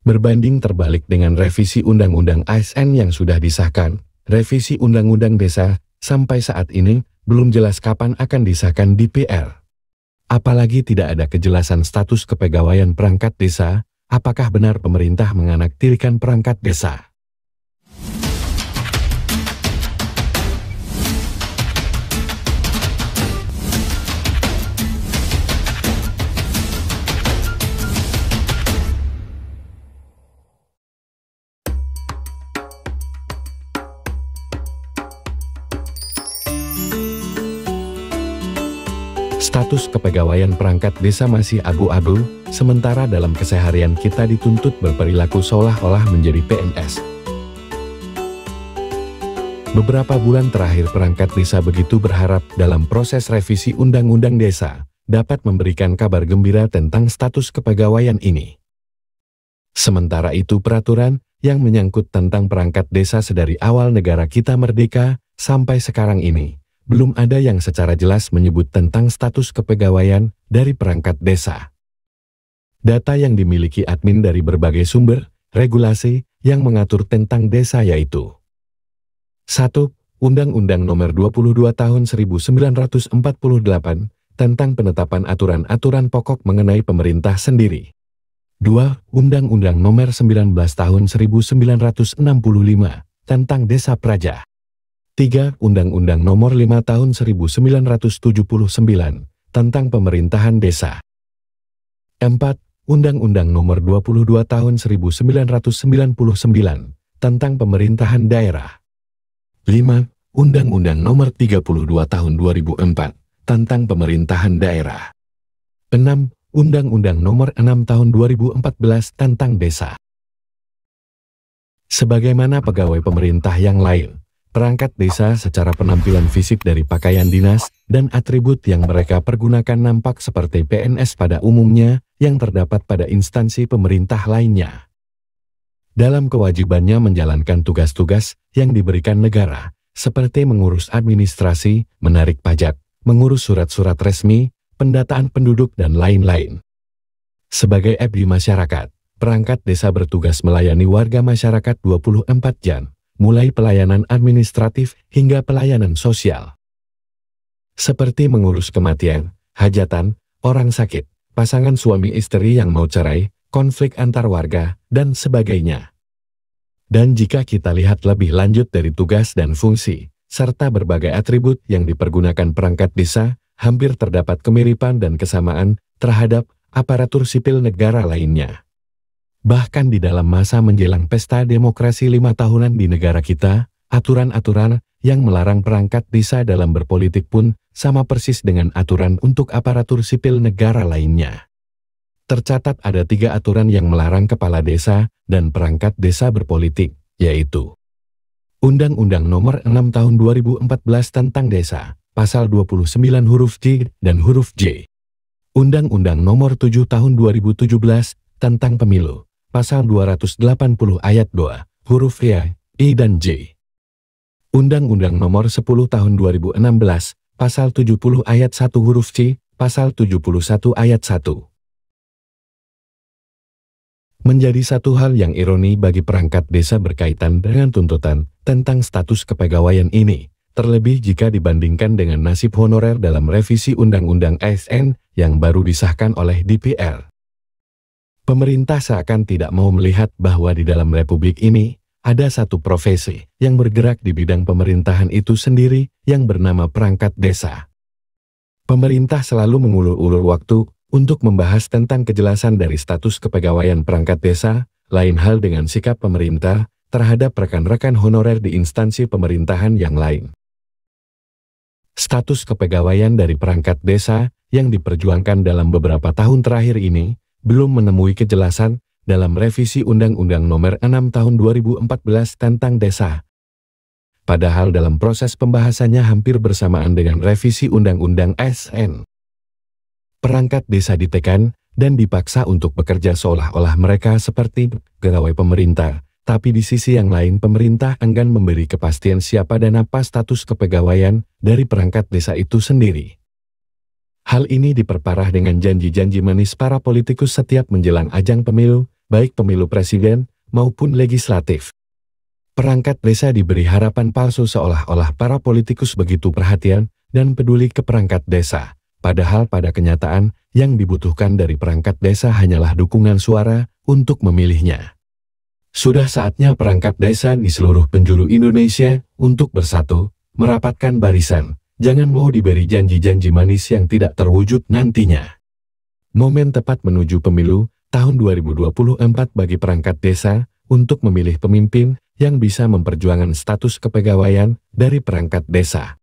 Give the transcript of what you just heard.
Berbanding terbalik dengan revisi Undang-Undang ASN yang sudah disahkan, revisi Undang-Undang Desa sampai saat ini belum jelas kapan akan disahkan DPR. Apalagi tidak ada kejelasan status kepegawaian perangkat desa, apakah benar pemerintah menganaktirikan perangkat desa. Status kepegawaian perangkat desa masih abu-abu, sementara dalam keseharian kita dituntut berperilaku seolah-olah menjadi PNS. Beberapa bulan terakhir perangkat desa begitu berharap dalam proses revisi Undang-Undang Desa dapat memberikan kabar gembira tentang status kepegawaian ini. Sementara itu peraturan yang menyangkut tentang perangkat desa sedari awal negara kita merdeka sampai sekarang ini belum ada yang secara jelas menyebut tentang status kepegawaian dari perangkat desa. Data yang dimiliki admin dari berbagai sumber, regulasi yang mengatur tentang desa yaitu 1. Undang-Undang Nomor 22 Tahun 1948 tentang penetapan aturan-aturan pokok mengenai pemerintah sendiri. 2. Undang-Undang Nomor 19 Tahun 1965 tentang Desa Praja. 3. Undang-Undang Nomor 5 Tahun 1979 tentang Pemerintahan Desa. 4. Undang-Undang Nomor 22 Tahun 1999 tentang Pemerintahan Daerah. 5. Undang-Undang Nomor 32 Tahun 2004 tentang Pemerintahan Daerah. 6. Undang-Undang Nomor 6 Tahun 2014 tentang Desa. Sebagaimana pegawai pemerintah yang lain, perangkat desa secara penampilan fisik dari pakaian dinas dan atribut yang mereka pergunakan nampak seperti PNS pada umumnya yang terdapat pada instansi pemerintah lainnya. Dalam kewajibannya menjalankan tugas-tugas yang diberikan negara, seperti mengurus administrasi, menarik pajak, mengurus surat-surat resmi, pendataan penduduk dan lain-lain. Sebagai abdi masyarakat, perangkat desa bertugas melayani warga masyarakat 24 jam. Mulai pelayanan administratif hingga pelayanan sosial. Seperti mengurus kematian, hajatan, orang sakit, pasangan suami istri yang mau cerai, konflik antar warga, dan sebagainya. Dan jika kita lihat lebih lanjut dari tugas dan fungsi, serta berbagai atribut yang dipergunakan perangkat desa, hampir terdapat kemiripan dan kesamaan terhadap aparatur sipil negara lainnya. Bahkan di dalam masa menjelang pesta demokrasi 5 tahunan di negara kita, aturan-aturan yang melarang perangkat desa dalam berpolitik pun sama persis dengan aturan untuk aparatur sipil negara lainnya. Tercatat ada 3 aturan yang melarang kepala desa dan perangkat desa berpolitik, yaitu Undang-Undang Nomor 6 Tahun 2014 tentang Desa, Pasal 29 huruf J dan huruf J. Undang-Undang Nomor 7 Tahun 2017 tentang Pemilu, Pasal 280 ayat 2, huruf Y, I dan J. Undang-Undang Nomor 10 Tahun 2016, Pasal 70 ayat 1 huruf C, Pasal 71 ayat 1. Menjadi satu hal yang ironi bagi perangkat desa berkaitan dengan tuntutan tentang status kepegawaian ini, terlebih jika dibandingkan dengan nasib honorer dalam revisi Undang-Undang ASN yang baru disahkan oleh DPR. Pemerintah seakan tidak mau melihat bahwa di dalam republik ini, ada satu profesi yang bergerak di bidang pemerintahan itu sendiri yang bernama perangkat desa. Pemerintah selalu mengulur-ulur waktu untuk membahas tentang kejelasan dari status kepegawaian perangkat desa, lain hal dengan sikap pemerintah terhadap rekan-rekan honorer di instansi pemerintahan yang lain. Status kepegawaian dari perangkat desa yang diperjuangkan dalam beberapa tahun terakhir ini belum menemui kejelasan dalam revisi Undang-Undang Nomor 6 Tahun 2014 tentang Desa. Padahal dalam proses pembahasannya hampir bersamaan dengan revisi Undang-Undang ASN. Perangkat desa ditekan dan dipaksa untuk bekerja seolah-olah mereka seperti pegawai pemerintah, tapi di sisi yang lain pemerintah enggan memberi kepastian siapa dan apa status kepegawaian dari perangkat desa itu sendiri. Hal ini diperparah dengan janji-janji manis para politikus setiap menjelang ajang pemilu, baik pemilu presiden maupun legislatif. Perangkat desa diberi harapan palsu seolah-olah para politikus begitu perhatian dan peduli ke perangkat desa, padahal pada kenyataan yang dibutuhkan dari perangkat desa hanyalah dukungan suara untuk memilihnya. Sudah saatnya perangkat desa di seluruh penjuru Indonesia untuk bersatu, merapatkan barisan, jangan mau diberi janji-janji manis yang tidak terwujud nantinya. Momen tepat menuju pemilu tahun 2024 bagi perangkat desa untuk memilih pemimpin yang bisa memperjuangkan status kepegawaian dari perangkat desa.